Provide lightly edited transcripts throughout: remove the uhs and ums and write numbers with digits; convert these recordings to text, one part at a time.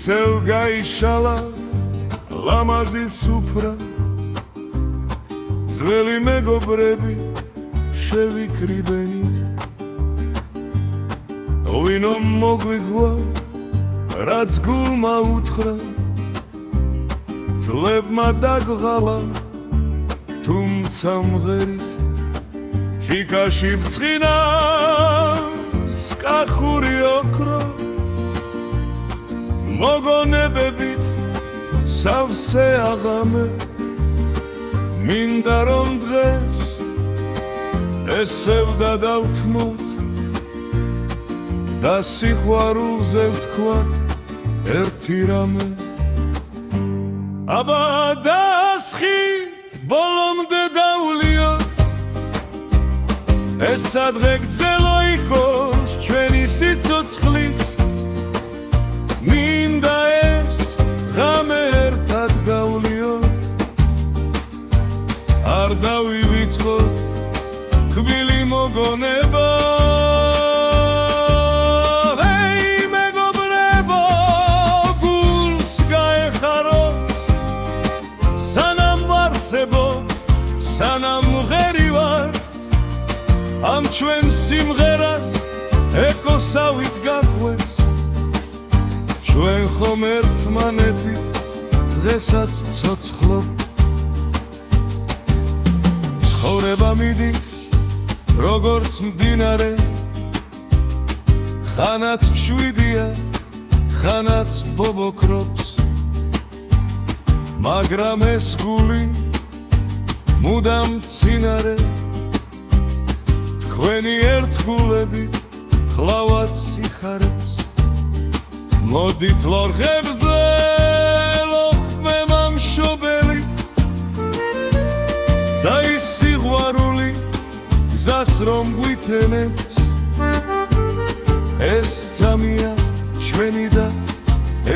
ისევ გაიშალა ლამაზი სუფრა ძველი მეგობრები შევიკრიბენით ვინო მოგვიგვა რაც გულმა უთხრა ძლებმა დაგღალა თუმცა მღერით ჩიქაში ბწყინა სკახური ოქრო მოგონებებით სავსე აღამე მინდა რომ დღეს ესევ დავთმოთ და სიყვარულზე ვთქვათ ერთი რამე აბა დასხით ბოლომდე დავლიოთ ეს სადღე გრძელო იყოს ჩვენი სიცოცხლის მინდა ეს ღამე ერთად გავლიოთ არ დავივიწყოთ თბილი მოგონება სანამ ღერი ვარ ამ ჩვენ სიმღერას ეკოსავით გაყვეს ჩვენ ხომ ერთმანეთით დღესაც ცოცხლობ ცხოვრება მიდის როგორც მდინარე ხანაც მშვიდია ხანაც ბობოქრობს მაგრამ ეს გული მუდამ მცინარე თქვენი ერთგულები ხლავად სიხარებს მოდით ლორღებზე ლოხმე მამშობელი და ის სიყვარული გზას რომ გვითენებს ეს ძამია ჩვენი და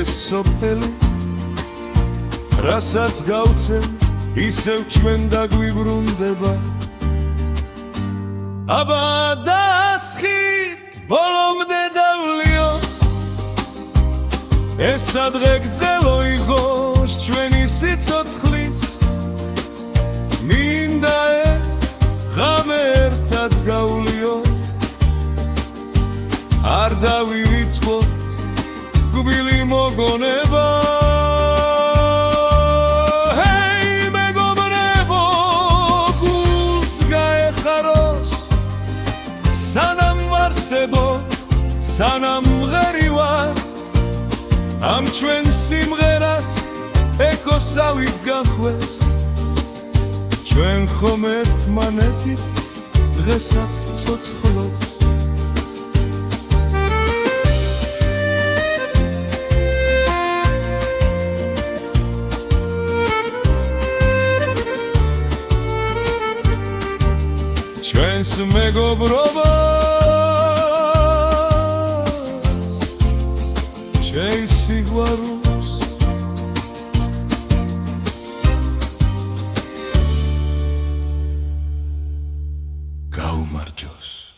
ეს სოფელი რასაც გავცემ ისევ ჩვენ დაგვიბრუნდება აბა დასხით ბოლომდე დავლიოთ ეს სადღე გრძელო იყოს ჩვენი სიცოცხლის მინდა ეს ღამე ერთად გავლიოთ არ დავივიწყოთ გბილი მოგონება სანამ მღერი ვარ ამ ჩვენ სიმღერას ეკოსავით გაყვეს ჩვენ ხომ ერთმანეთით დღესაც ცოცხლობს ჩვენს მეგობრობას ჩვენ სიყვარულს გაუმარჯოს